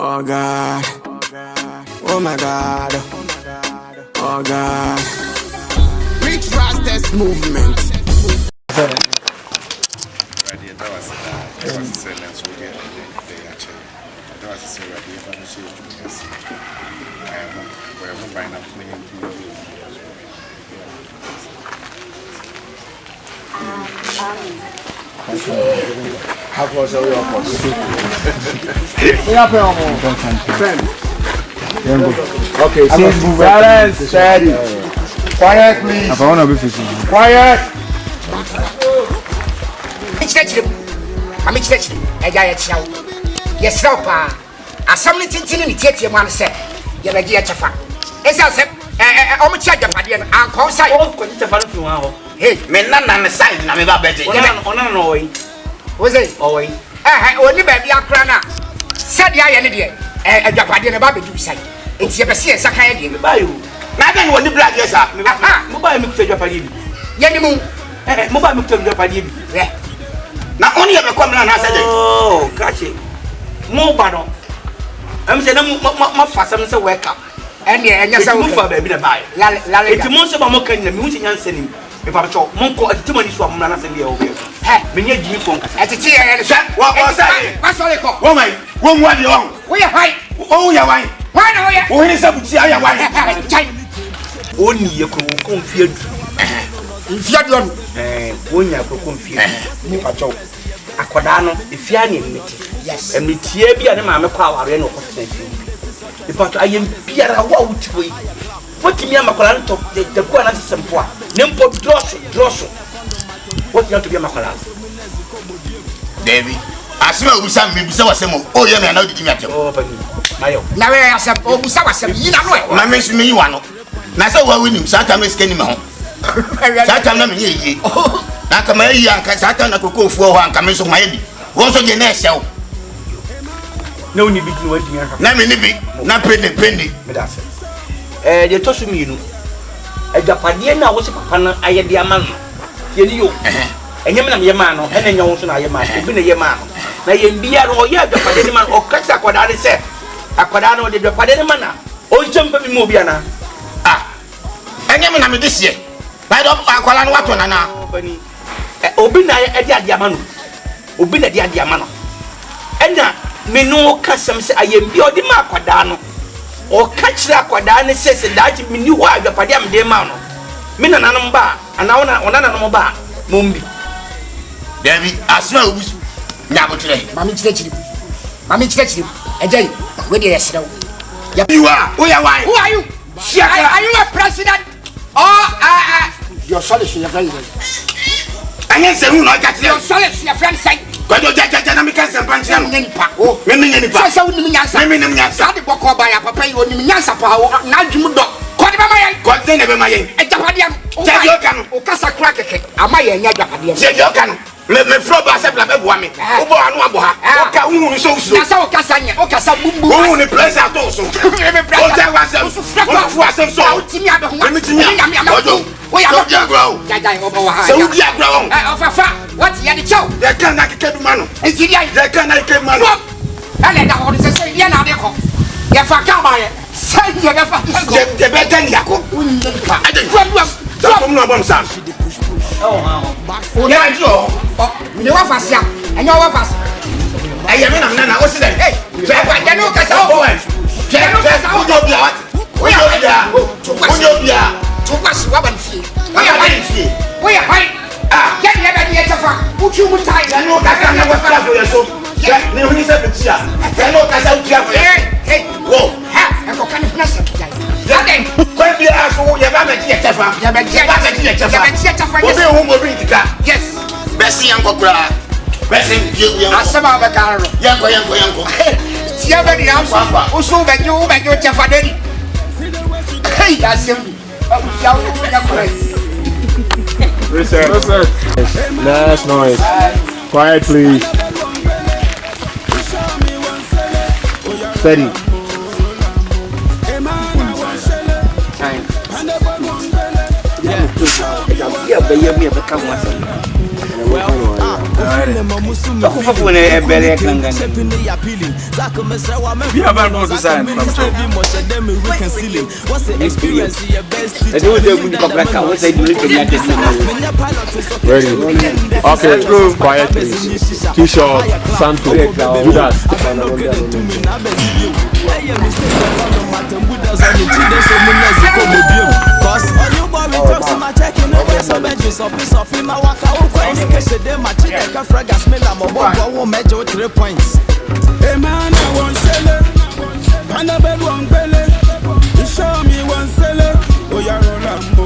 Oh God, oh my God, oh God. Reach fastest movement. How was your okay, silence, steady. Quiet, please. Quiet. I'm expecting a guy at Chow. Yes, no, pa. As something in the theatre, one said, you're a dear Chafa. As I said, I'm a charge of Padian and call side. Hey, men, none on the side, I'm about betting. Was it? Oh, I only baby Akrana. Said the idea, a Japadian about the side. It's your Bessie, Sakai, by you. Nothing when the black yes, mobile mixture Japadi. Yanimu, mobile mixture Japadi. Now only have a common answer. Oh, catch it. More battle. I'm saying, my father so wake up. And yes, I will for baby to buy. It's most of my kind of music and sending. If I'm sure, Monko at 2 minutes from Manassi over. Hey, when you give from at the tea and shut. What was I? What's all they call? Woman, one what you on? We are high. Oh, your wine. Why are you? When is up to see your wine? Only you could confuse. If you don't, when you could confuse. Akwadano, if you are in it, yes, and it's here be a mamma power and no conversation. Because I am Pierre Awut. What do you mean, Macalanto? The Guana is some point. Nimpo Drosso. What you have to be a Macalan? David, I smell with some Musawa. Oh, you may not give me a job. Now I have oh, Musawa, you know, my miss me one. Nasa wa winning, Satan is getting home. Satan, ye. Nakamaya and Satan, I could go for one coming to my head. Once again, I shall. No need to wait. Not penny. They told me, a Japadiana was a papa, I had the amount. You and Yamano, and then you also know your man, been a Yamano. Now you be a lawyer, the Padaniman or Casa Quadari said. Aquadano did the Padanamana. Oh, jump for me, Mobiana. Ah, I never know this year. But Aqualan Watanana. Obina Edia Diamano. Obina Dia Diamano. And now, me no custom say I am the Aquadano. Or catch that Aquadana says that you knew why the Padiam de Mano. Mina Nanamba, and now on Anamba, Mumbi. Debbie, as well, Nago today. Mammy said you, a day, where did I slow? You are, who are you? Are you a president? Oh, your solution, your friend. I answer who not got your solution, your friend say. But you get dynamics and punch them in Paco, women in the past, women in the Boko by a papa, you in Yasa power, now you would not. God, they never mind. A Japadian, or Casa Cracker, am I a Japadian? Say you can. Let me throw us a black woman. Oh, Oka, who is so so Casania, Oka, who only plays out also. Let me tell ourselves, what was so to me. We are not grow. So we are grown. What's the other show? They cannot get money. It's the idea they cannot get money. And then the whole is a say, you're not a cop. If I come by it, send you the better Yako. I don't know about some. Oh, yeah, Joe. You are fast, and you are fast. I am in a what's it? Hey, I know that's all. We are to wash woman fee. We are right. Ah, get the idea of put you with time. I know that I never fell for your soul. Yeah, no, he's a picture. I know that's out here. Hey, whoa, have a kind of message. Then, when you ask who you have a theatre from, you have a theatre from whom will read the car. Yes, Bessie and Cobra. Bessie, you are some of the car. Yanko. Tiabadi Alpha, who saw that you make your Jafadeli. Hey, that's him. Last noise. Quiet, please. Steady. Wofa for a belly kangan. We have a more design. What's the experience your best teacher? I do the good what's I do to Ready? Okay, let's go. Quiet, please. T-shirt, Santo, Judas. Hey man, I want sell and a bed one belly. You show me one seller. Oh, yeah, Rolambo.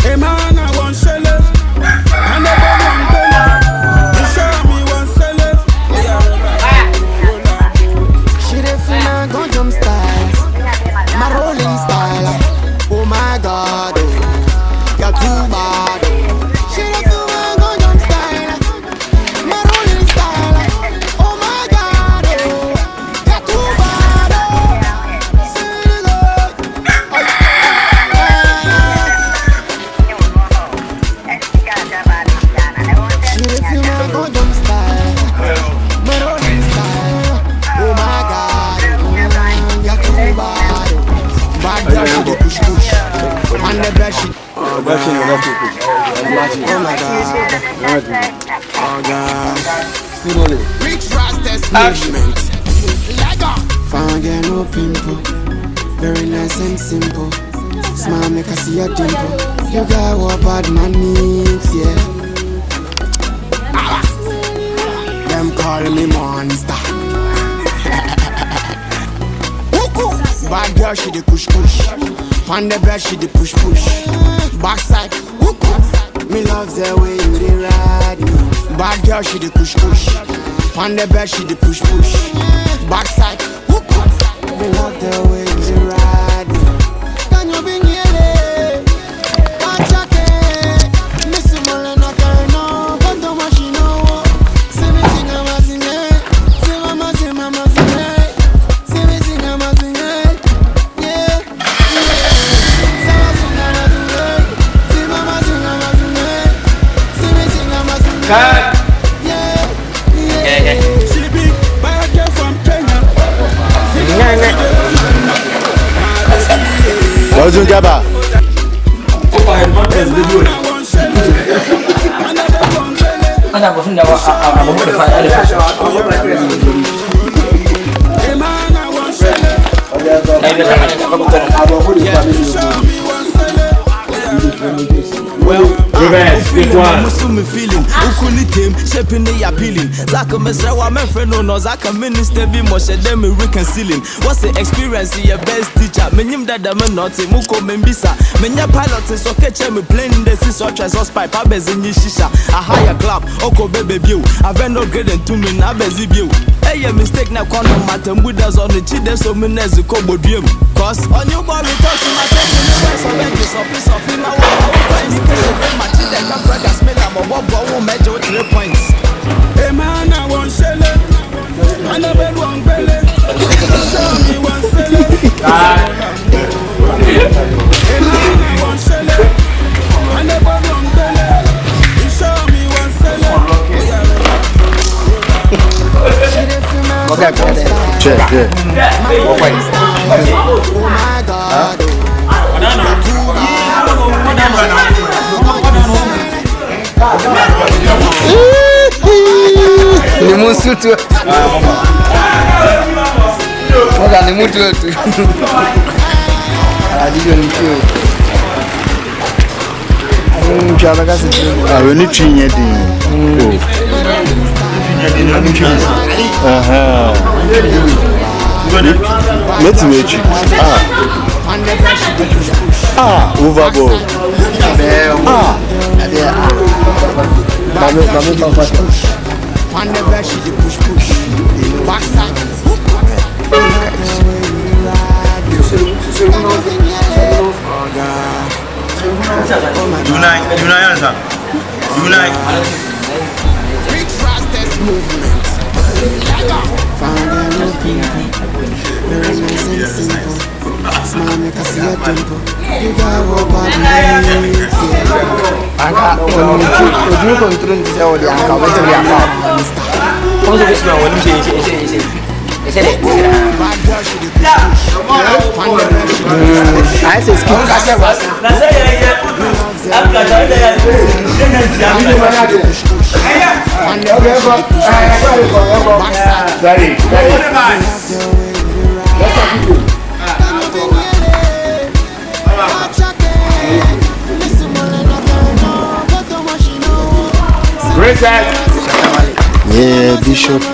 Hey man, I want sell and a bed one belly. You show me one seller. Oh, yeah, Rolambo. She dey feel my Gundam style, my rolling style. Oh my God, you're too bad. She dey feel my Gundam style, my rolling style. Oh my God, you're too bad. She dey feel my Gundam style, my rolling style. Oh my God, you're too bad. Bad girl, she dey push push, and the best she. Oh my God, oh God. Rich fastest movement. Lego. Found girl no pimple, very nice and simple. Smile make I see your dimple. You got what bad man needs, yeah. Them call me monster. Bad girl, she dey push push. On the bed, she dey push push. Backside, me love the way you dey ride me. Bad girl, she dey push push. On the bed, she dey push push. Backside, me love the way you dey ride me. Can you be near? What's your job? Well, reverse, big one. Me feeling, ukuli team, shaping the appealing. Zaka mesra, my friend, no, Zaka minister be more them reconciling. What's the experience your best teacher? Menim that the man not muko membisa. Menya pilot is okay, me playing the sea or pipe, I bez in shisha. A higher club, oko baby view. I've no grade and 2 min, I bez view. Hey, a mistake now, condom matter, Buddha's on the cheat, so minutes, kobo dream. Cause on your body, talk to my so piece of him, I want 3 points. Hey man, I want shell and a bed one belly. Show me one seller. Hey man, I want shell and a bed one belly. You show me one seller. Check, yeah. Oh my God. Ni musutu. Oga ni mutu wetu. Adiyo ni kio. Mchaba kasi tu. Awe ni chinye di. Aha. Let's mechi. Overboard. Mami papa. On the bed, she push push. Backside. Unite. Big fastest movement. Found a new people. Very nice and simple. Smile make I see a dimple. You got what bad needs, yeah. Aka, you control the sound of the Aka, what do you have? Also, this man, what do you say? I say, skip Yeah, Bishop.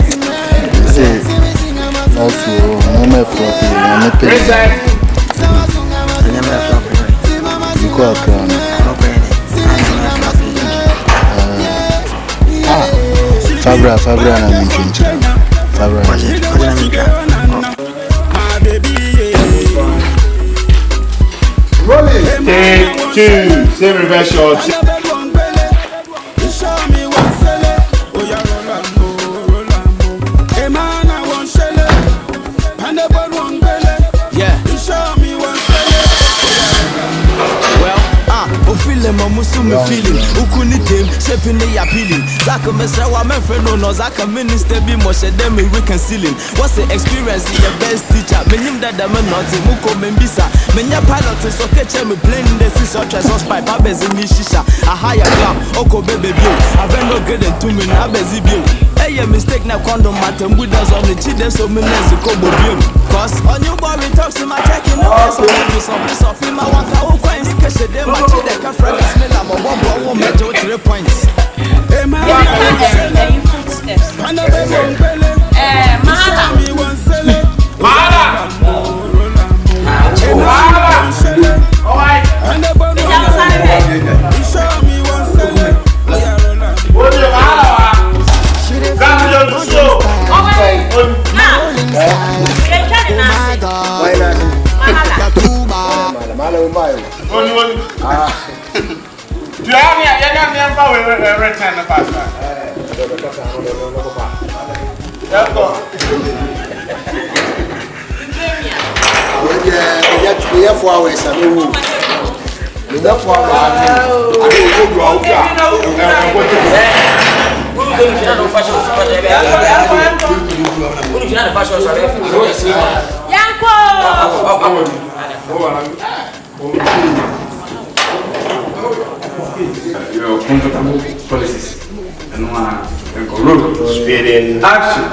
Also, no me floppy, no me pay. You go Akan. Fabra na minchi. Fabra. Rolling. Take two. Same reverse shot. Me feeling, ukuni team, shaping the appealing. Zaka mesra wa me friend no Zaka minister be more them me reconciling. What's the experience in your best teacher? Me him that the man not muko membisa. Me nya pilot so catch me blend the system trust pipe abezi mi shisha. A higher club, oko baby bill. I been no good to me na abezi bill. Hey, mistake na condom matem with us on the chide so me nezi kobo bill. Cause on you boy we talk to my checking no so we do some piece of him I want to go coins cash them my chide ka friend smell am one measure 3 points. Hey man, footsteps. Do you have any return the fast? We have 4 hours. I mean, we have 4 hours. Your comfortable policies and one speeding action.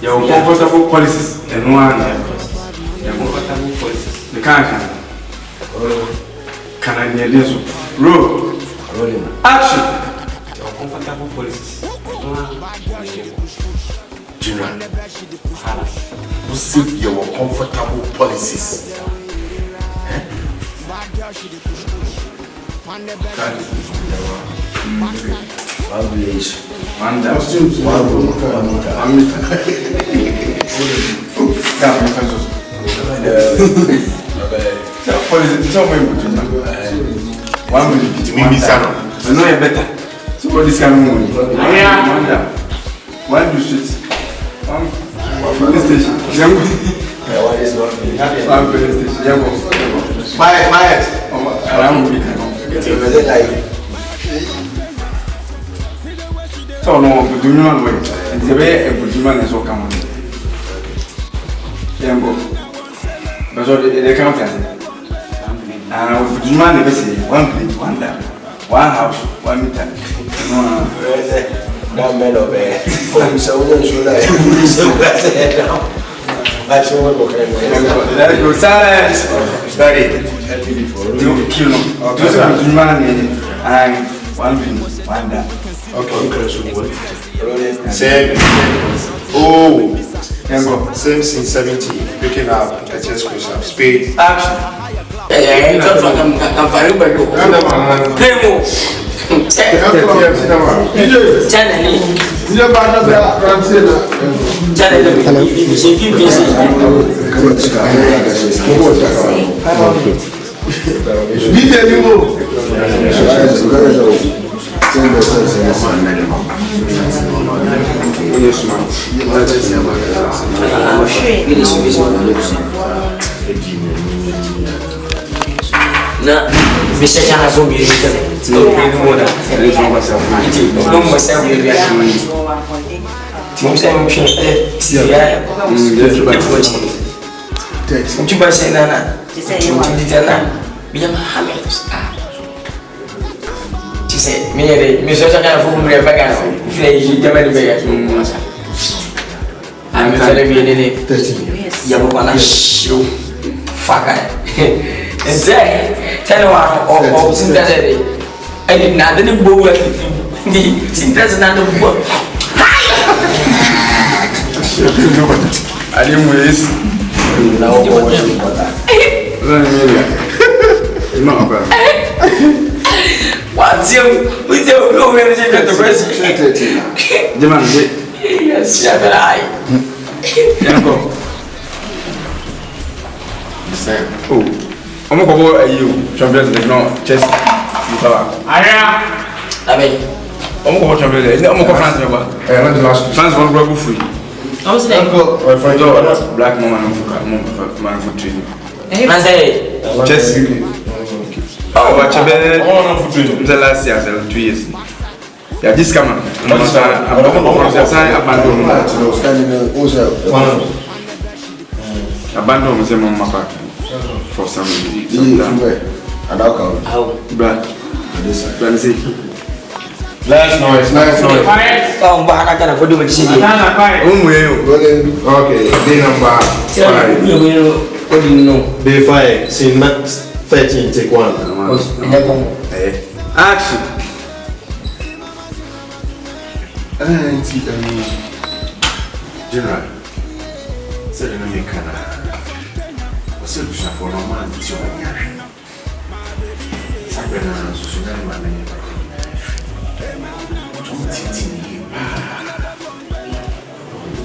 Your comfortable policies and one comfortable policies. The can I near this roll action. Your comfortable policies. General, you see your comfortable policies. One village, one costumes, one so no, but do not wait. It's a way a Bujuman is all coming. Yango. But they can't answer. And Bujuman is one plate, one dam, one house, 1 meter. One man of a so that's all okay. Let go silence. Study. You kill him. Bujuman and 1 plate, 1 dam. Okay. Same. Oh. Same since 70. Picking up a chest push up. Speed. Action. na me se chana fo bi no pray no more no more say we be Tim say me pin Tuba say nana me am hammers she said me so chana fo mu re baga no feel you jamani baga I'm telling you nene 30 ya bwana show fuck and say tell one or since that day I did not the bow the since that's not the bow I didn't waste now no bad what's you with your no where is it the rest yes yeah but I go oh I'm going to go to you champions no chess Aya I mean I'm going to champions I'm going to France France won't go free I was like black man for training man say chess oh watch a bit the last year 2 years yeah this come I'm going to sign abandon say mama back for some reason and how but say Last noise oh ba na kana for do me see okay day number 5 day 5 see next 13 take 1 action general said no me kana você puxa for no man tio banya sabe na social man titi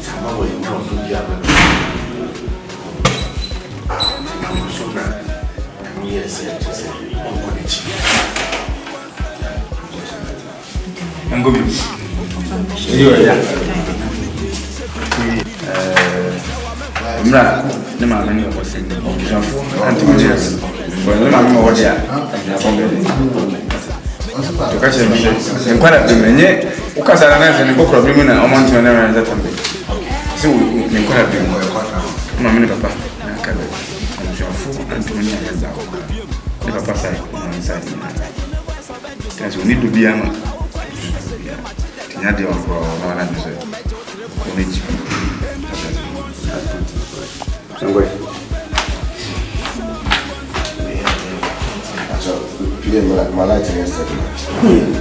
tama we no do bia ba so na yes yes on ko ni chi ngobi iyo ya mra ne ma mani o sen o jafo anti Judas bo ne ma mo hodia ya bombe to ka che mi se kwara de menye o ka sara na se ne ko problem na o monti na na za tambe se o ne kwara de mo ma mani papa na ka be o jafo anti ya za ko ne papa sai na sai na so ni do bia ma tinya de o ko na na se ko ne chi Sangwe. so pia malaika yesterday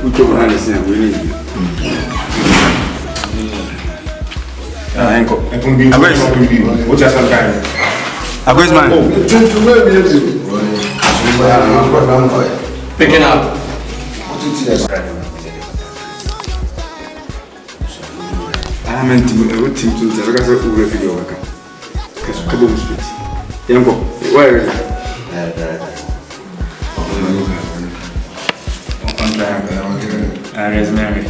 Uto na listen we need. Enko. Agwes. What you say guy? Agwes man. picking up Amen to the because of video work. Kabum street. Enko. Where is it? Mary.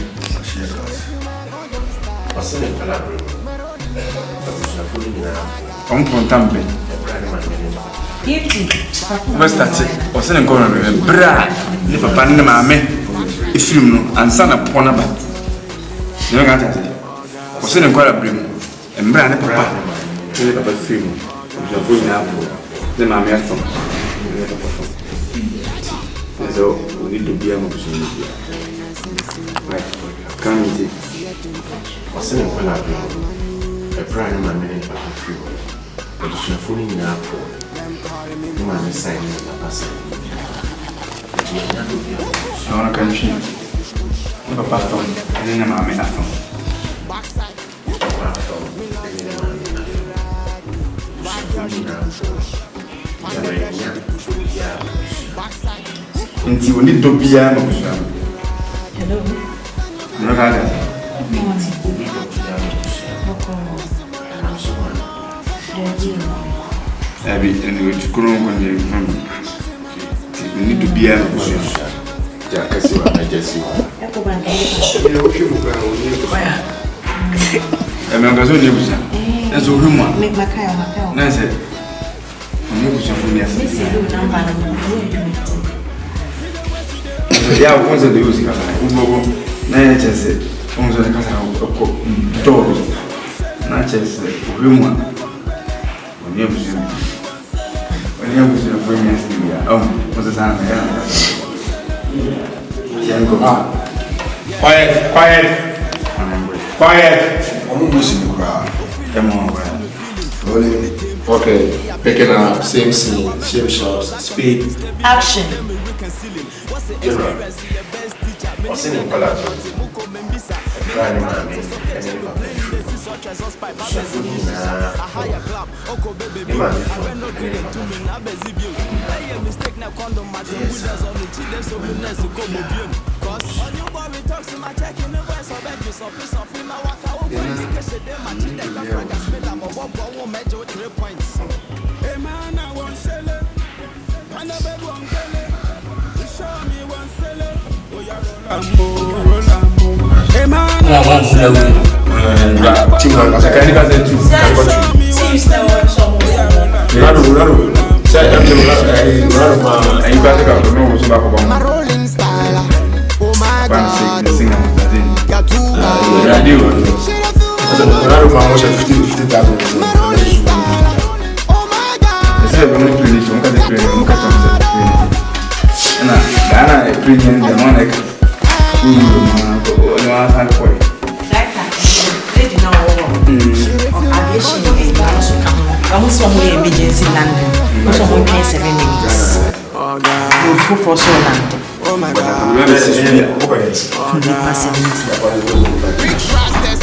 On contambe. What's that? What's in the bra? If a pan mammy, if you know, and son upon a bat. You got it. What's in the brim? And brand papa. You have a film. You're going out. The mammy at home. So we need to be able to Come in. What's in a brand man minute back of you. But you're fooling in our pool. You want to sign the person. I want to country. Never passed on. I didn't have a phone. Nti woni do bia no so. Hello. No kada. Abi eni chukuru ngonje fam. Woni do bia no so. Ja kasi wa na jesi wa. eko banga ile o fimu ka o ni ko ya Me ngazo ni busa. Ezo rumo. me makaya Na se. Yeah, once a day, we go. Now, just say, once a day, dog. Not just room one. When you was in premium, what's the time? Quiet. I'm losing the crowd. Come on, man. Okay, picking up, same scene, same shots, speed. Action. General. What's in the color? Trying my name, and then emergency landing. Also, 1.7 minutes. We'll for so long. Oh my God.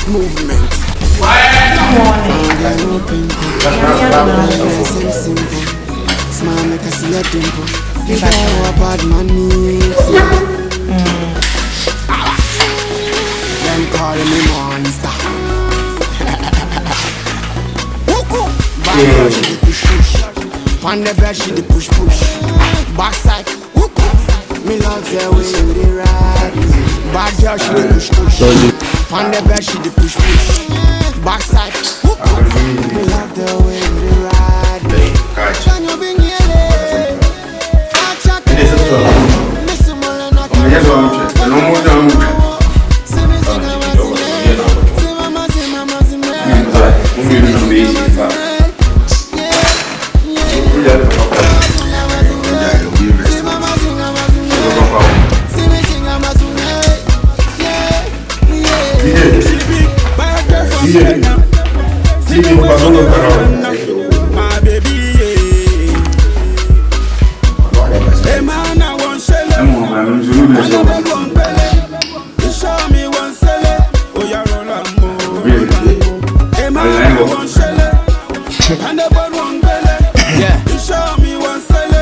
Movement. Smile make I see a dimple. If I were bad man them calling me monster. Bad girl she the push push. On the bed she the push push. Backside. Me love the way you dey ride. Bad girl she the push push. On the bed she the push push. Backside. Me love the way you dey ride. Can you bring here? My baby, hey man, I want shell. Show me one shell. Oh, you're all I'm hey man, I want shell. And the ball one belly. Yeah. Show me one shell.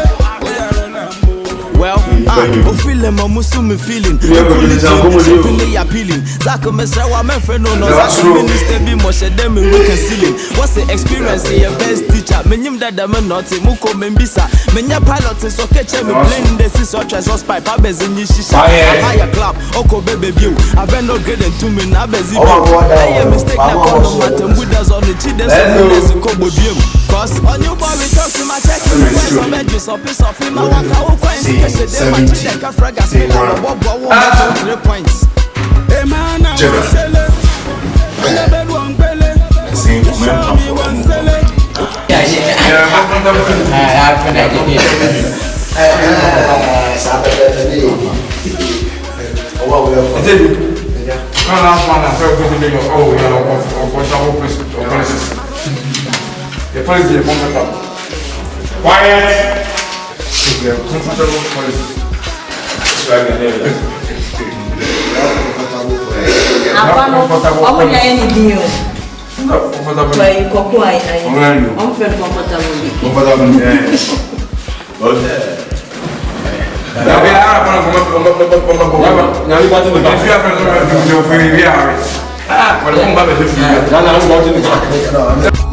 Oh, you're all I'm well, I'm feeling my Muslim feeling. Appealing. Zaka Mesrawa, my friend, no, Zaka Minister be more them in reconciling. What's the experience in your best teacher? Menim that the man not Muko Membisa. Menya pilot is okay, me blame the sis or trans pipe. I bez in Yisha. Higher club, Oko baby view. I've been no good and 2 minutes. I bez I am mistake now. Condom with us on the cheaters and Kobo Bium. Cause on your body talks to my check. I'm bedrooms or piece of him. I want to go and see a fragrance. 3 points. Hey man, I want shell. On the bed one belly. Show me one shell.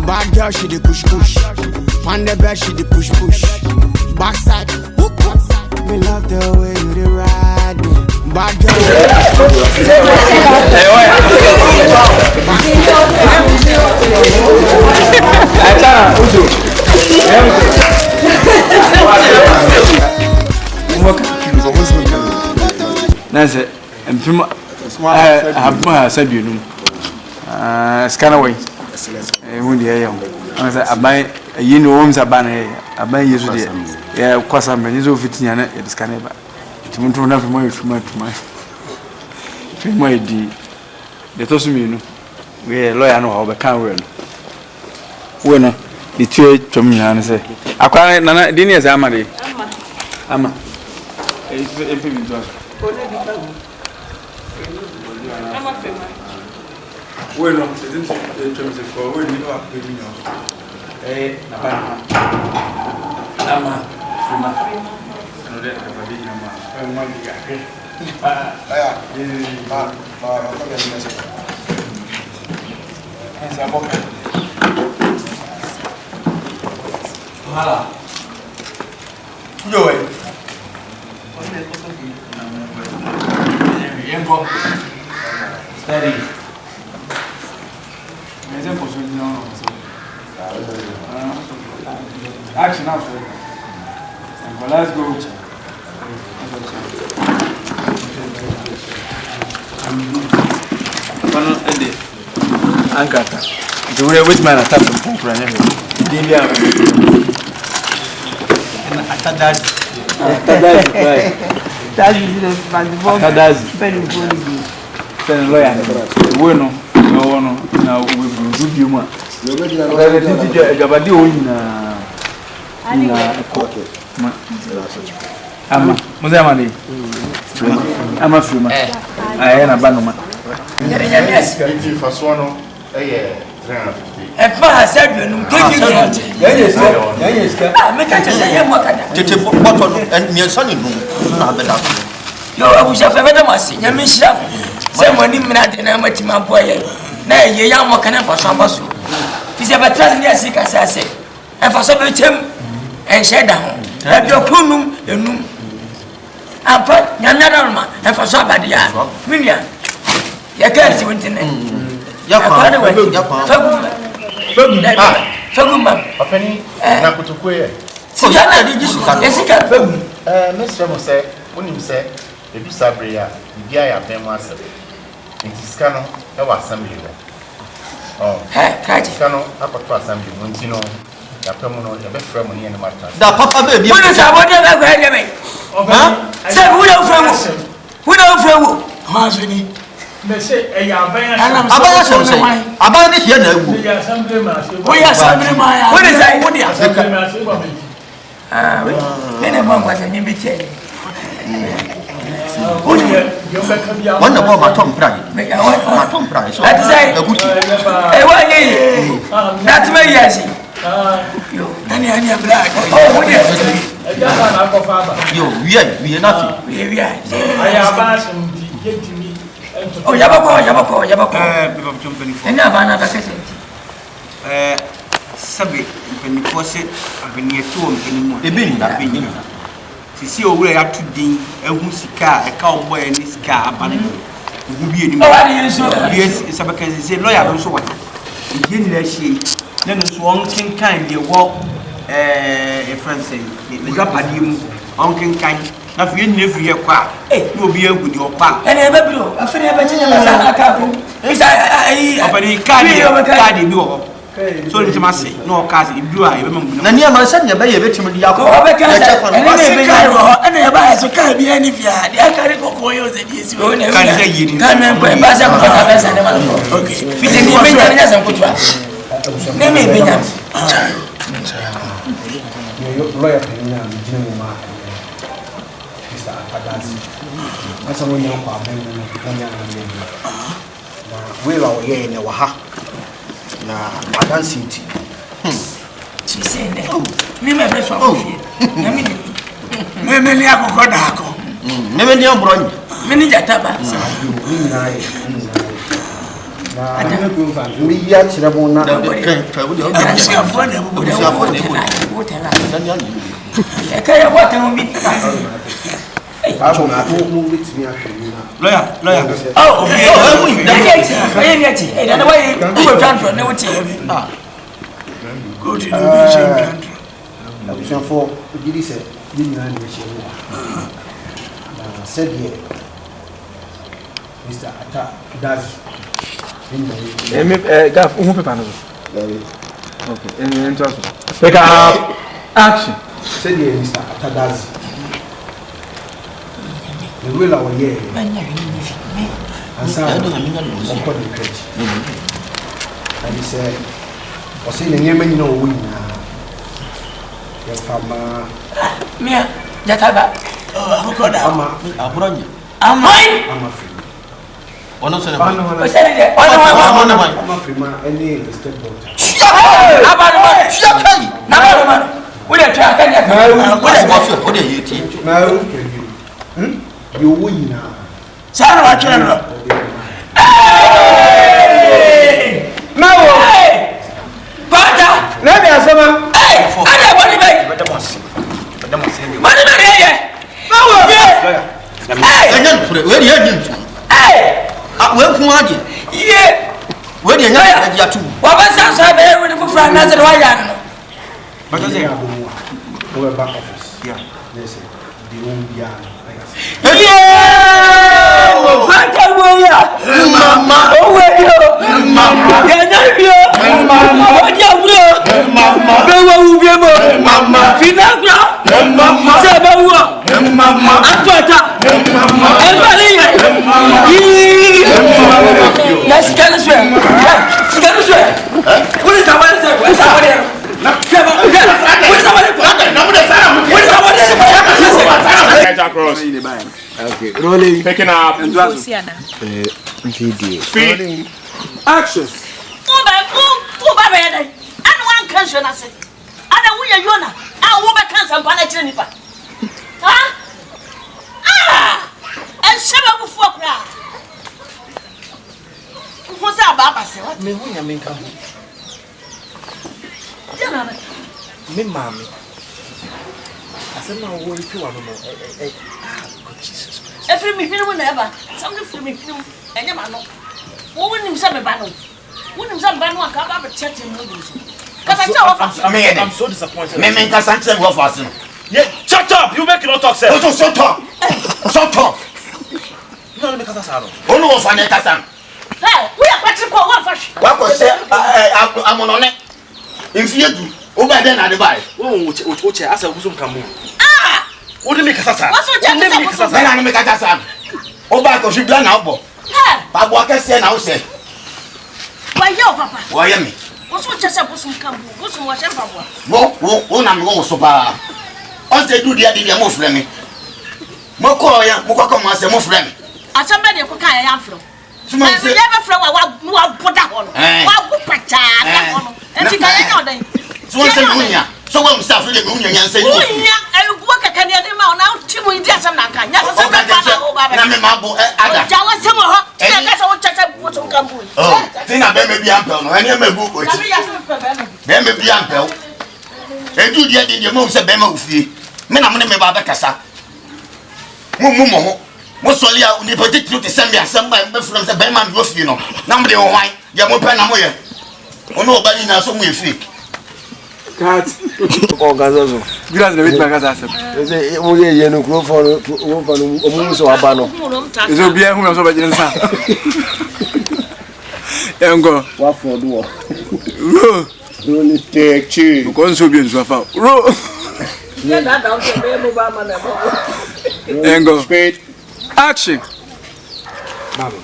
Bad girl, she the push push. On the bed, she the push push. Backside, me love the way you dey ride me. Bad girl. Hey, Nancy, and Pima, I have my Sabianum. Scanaway. When the air, I buy a year homes a banner, I buy yesterday. Yeah, of course, I'm a little bit in it, it's Canada. To want to have more to my deed. They told me, we are lawyer, no, but can't run. When the trade to me, and say, I can't, Nana, dinner is Amadi. Ama. Bueno, se didn't for when you are putting your Ama, Fuma, and then I did Nama, and one Steady. Action now, sir. Let's go. Ankata. The way which man attacked the pump ran anyway. Bueno, no, now we will do you much. Ama, Muzamani. I'm a few. I am a bannerman. Yes, first one, 350. And Pa said, you know, yes, make I just say, I'm what and your son in whom you I wish I've ever done. You miss them. Someone in Minat and I'm with my boy. Nay, you young one can for some basu. He's ever trusting your sick as I say. And for some him and shed down. Have your plumum, you know. I put Yanarama and for somebody. William, you can't see what in it. Faguma, a penny, Nakutukwe. Sujana, did you say? Miss Remo said, when you said, if you Sabria, you get a pen once. It is Cano, there was assembly. Oh, Cano, up to assembly, when you know, the permanent, the best friend in the matter. The papa baby, what is our whatever? Say, who don't friend? Who don't friend? Masini. They say, I am about it here. We are assembly. What is that? What is that? Anyone was an invitation. One of my tongue pride. My tongue pride. That's say, that's my yes. Any black. Oh, we are nothing. I am passing. Oh, Yabako. And now, another Sabi, when you force it, I've been near 2 anymore. A bin, I've been to see where I to be a Musika, a cowboy, and this car, but who be any yes, it's about a lawyer, also what. In she, then it's one king kind, they walk a friend saying, the Japadim, Uncle Kind. If you never hear quack, you will be able to your quack. And I never do. I feel a so it's a massy, no cousin, you do. I remember. Nania, my son, you buy a bit of Yako, and I buy so can't be any fear. I can't go coils and yes, you can't say you can't remember. Okay, physically, and put one. Name me, that's a one young papa. We are here in Waha. I can't see it. She said, me, my best one. Many are going. Many are born. Many Jataba. I never go from we yet. Lawyer. Oh, and way who will transfer no team. Go to the vision for did he say, said here, Mr. Ata does. Gaff, who paper? Okay, and pick up action. Said Mr. Ata does. The will our year. And some of the church. And he said, "Was in the Yemen, no win now." Mia, Jataba. Oh, God, I'm one of the you win now. Sarah, no, Pata, let me ask you. Hey, I want to make money. Well, yeah. Where do you know? What was that? I with the friend as a wire. But I say, we're back office. Yeah, they say, the own yard. Yeah! Mama! Oh, where you? Mama! Yeah, Mama! Mama! Mama! Finagra! Mama! Sabawa! Mama! Atwata! Mama! Let's get this way. What is that? What is that? Okay, rolling, picking up, and video. speed, action. Me mommy. I said no way to one more. Jesus Christ. Every me never. Something for me and your man. What wouldn't him say about him? Wouldn't him say about one come up and chat him with you? I'm so disappointed. Me can't say what for us. Yeah, shut up! You make no talk, sir. Also, shut up! Shut up! No, make us out. Oh no, for Netasan. Hey, we are Patrick. What for? What was say? I'm on it. If you do, over then I buy. Oh, which I said, who's come? Ah! What do you make us out? What's what you make us out? Then I make us out. Oh, back of you done now, Bob. But what I say now, say. Why, yo, Papa? Why am I? What's what you said? What's come? What's what you have? Whoa, I'm going so far. Once they do the idea, more friendly. Mokoya, Mokoma, the more friendly. I somebody who can't answer. You never flow what put that on. What put that on? And you can't know. So I'm suffering the union and say, I work a Canadian now, two weeks, yes, I'm not. Yes, I'm Cat. Oh, Gazazo. You guys never met Gazazo. Is it only a year for so abano? Is it beer who was over the inside? Go. What for do? Roll it, take cheese. Because so be in Wafa. Roll. Go. Speed. Action. Mama.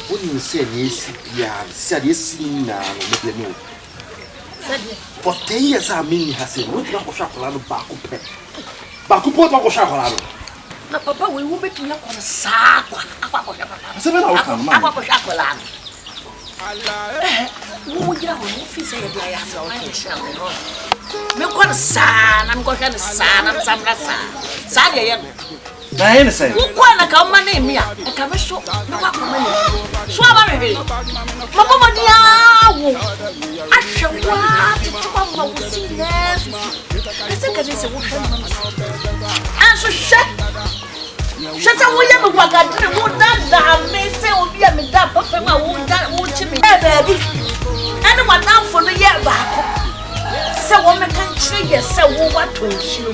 What do you say? Yes, yeah, said yes, now, make me. For 10 years, I mean, has said, what not chocolate back up. Back up, what chocolate? No, Papa, we will make you on a sack. Who you have if you say a glass or a shell? Milk on a son, I'm going to son, I'm some Sadia. Diana said, who can't come my name here? I can show Swabby. Mamma, I shall want to come out with this. I think it's a woman. And so shut up, William, what I would not may say, will be a midap of my wound that won't me, baby. And one down for the year back. So, woman can trigger, so what to you?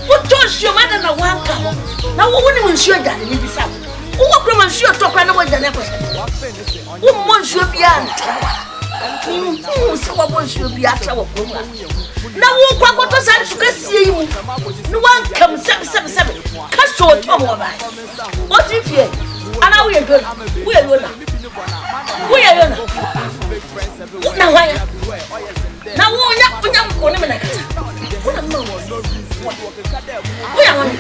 What told your mother? No one come. Now, what would you show that? Who come and shoot talk and what the never. Who wants you be out? So what wants you be out our program? Now, what was I to see you? No one comes 777. Cast your tongue over. What if you? And now we are good. We are good. We are good. Now, why? Now, we are going to make it. We are going to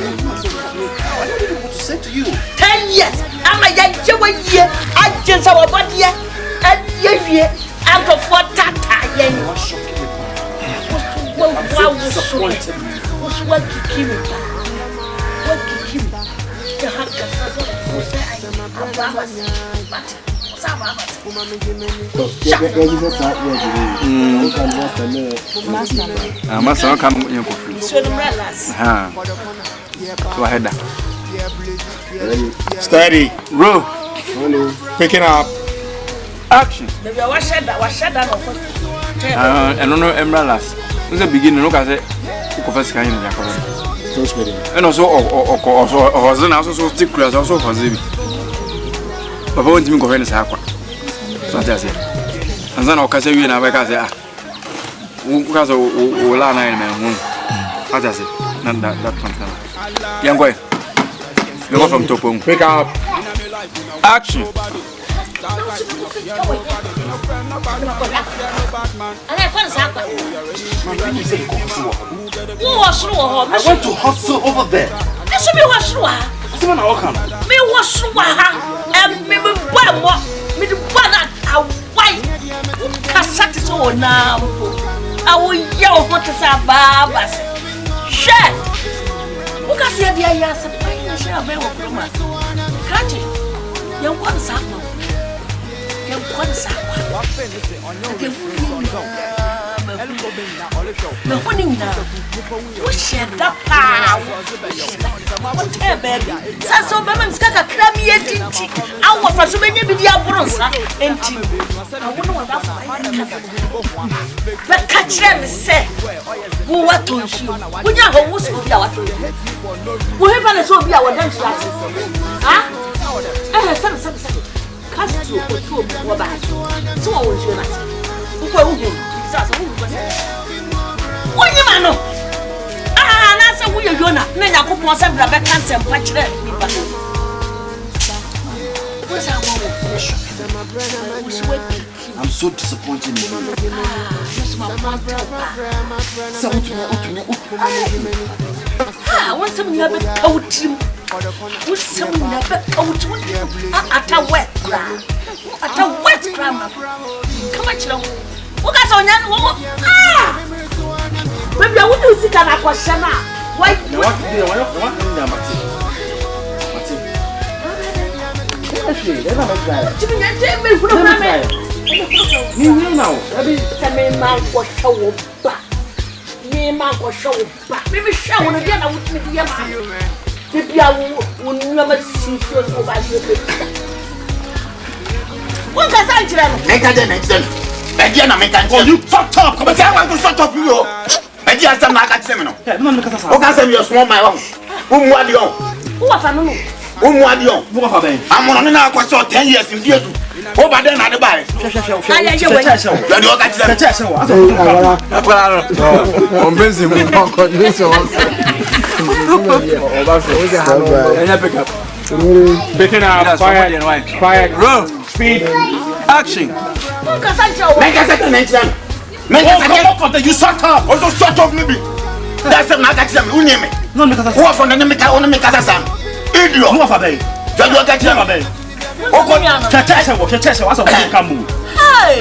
say to you 10 years. I'm a young year. I just our body and year out of what Tata. Wow, disappointed. What to kill me? What to kill me? The Master come in coffee. Go ahead. Steady. Roll. Picking up. Action. I don't know umbrellas. In the beginning, look at it. Who confess kind of Jacob. And also, or also stick class also for Zibi. Papa wants me to go in his aqua. So I say, and then I'll catch you in a way. Who has a Lana in my room? What does it? Not that one. Young boy, you go from Topong. Pick up. Action. I went to hustle over there. This should be what's wrong. Me was and me the banner a white cassette so now. I will yell what is our barbas. Share. Who can see the ideas of playing share of Catch it. Young one sample. Young one sample. The winning now. Who shared that power? What baby? So, Mamma Scaka Crammy and I was for so many video bronze and I wonder what but catch them say, who what to you? Would you have who's be our whoever is will be our dance classes? Huh? Some. Cast you or two more back. So I was your last. Who go you? What you man? That's a weird yona. Then I could want some rubber cancer and patch it. I'm so disappointed in you. I want some never coaching. With some never coaching at a wet ground. At a wet ground. Come on, Chilo. What got on that? Maybe I wouldn't sit down at Washana. Why? You know, maybe show one again. I would be maybe I will never see you over your what can I tell you? Make a dimension. Again, I make a you fucked up. But I want to shut up you. I just don't like that seminar. Who can send you small my own? Who are you? Who are you? Who are you? I'm on now for 10 years in theatre. Over there, not the buy. Picking up. Fire. Roll. Speed. Action. Make a second mention. Make a second. You shut up. Also shut up, maybe. That's a magazine. Who name it? Who are from the name of Kaonamikasan? Idiot. Who are they? Just look at them. What's a come?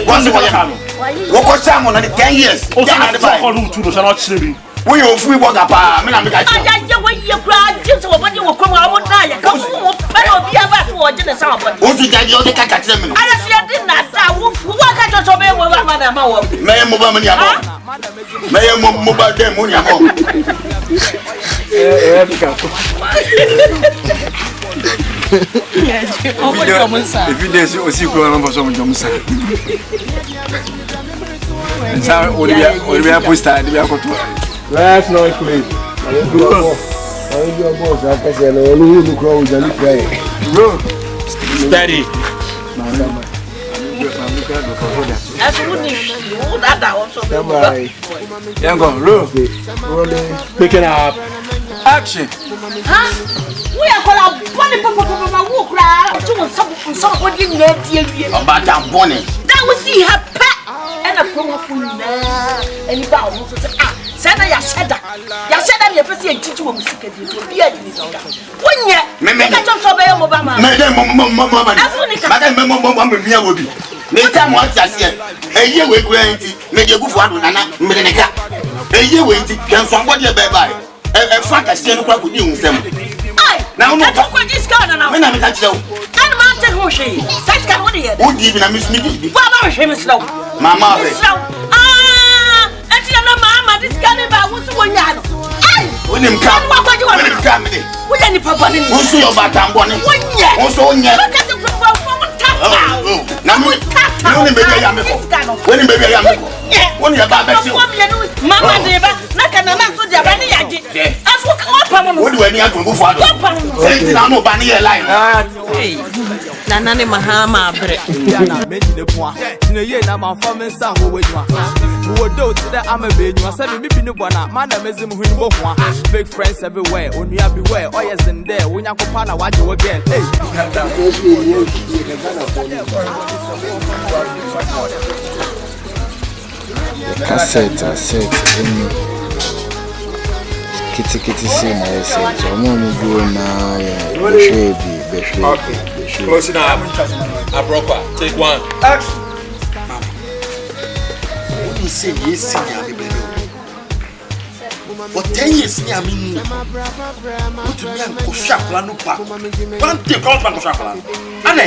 What's the one? What was someone on the 10 years? We are free work up. I mean, I'm going to when you cry, just what you will come out with. Come on, be about to watch the sound. Who's the daddy of the cat? I see I did not. What kind of man will Madame? May I move on your home? May I move out them on your home? If you dance, you see for some Johnson. And so, what do we have to start? Last noise, please. your boss, I can say, only you crow with the play. Steady. As wouldn't you that also. Rolling. Picking up. Action. Huh? We are called a bonny papa walk round to somebody in there, dear. About that bonnet. That will see her pet and a promo full and you bow. Sana ya sheda ya pesi en chichi wo musika di to bia di musika wonye me ka chomso be mo ba ma me dem mo bia wo bi me ta mo atase eye we kura nti me de gufu ado nana me de neka eye we nti kenso abode be ba e fa ka sie no kwa ko di hunsem ai na uno ko diska na me na me ka kire wo an ma te ho hwe saska wo de ye wo di bi na me smidi bi ba ba hwe me slow mama be this guy ba wusu wonyano ai wonim ka wonim ka me de wonya ni papa ni wusu yo batambo ni wonye wusu wonye ka te papa na me wonim be ya me ko wonim be ya me ko wonim ya ba be ti mama de ba na kana na so dia ba ni yaje aso ka opa mo wodi wani adun bu fu ado senti na no ba ni ye line nana ne mahama bre na meji ne poa tine ye na ma fa men sa ho wadwa wo do to that am a benyu asa me bi ne bona ma na mezim hu ni bo ho big friends everywhere onua beware oh yes in there wonya ko pa na waje wo again hey cassette kitty see na say so mo mu go na ya be Close enough. Abroka, take one. Action. What do you say? Yes, for 10 years, I mean, what to me and Koshakla no pack. One take out from Koshakla. And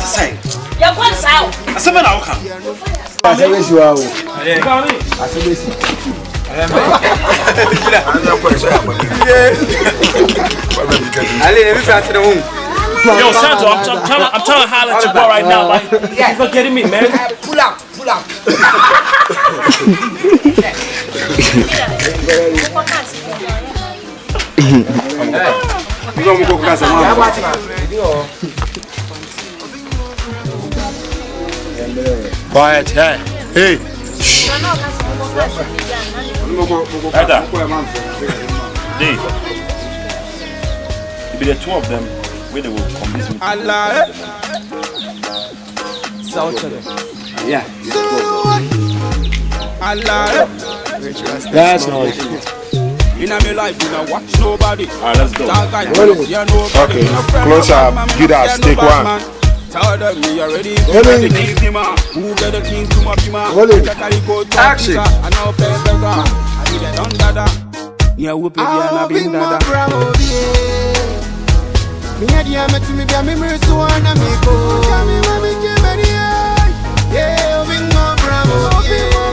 say, ya kwanza hao asema na oka. Asebesi wao. Asebesi. Yo, Santo, I'm trying to holler at your boy right now. Like, you're forgetting me, man. Pull up. Quiet, hey. It be the two of them where they will convince me. Allah. Yeah. Allah. That's nice. In my life, I watch nobody. Alright, let's go. Okay, close up. Judas, take one. Tell them me already. Who get the keys to my pima? Action. I know better. I need a don dada. Yeah, whoop it, yeah, na bin dada. Me a dia me to me be a memory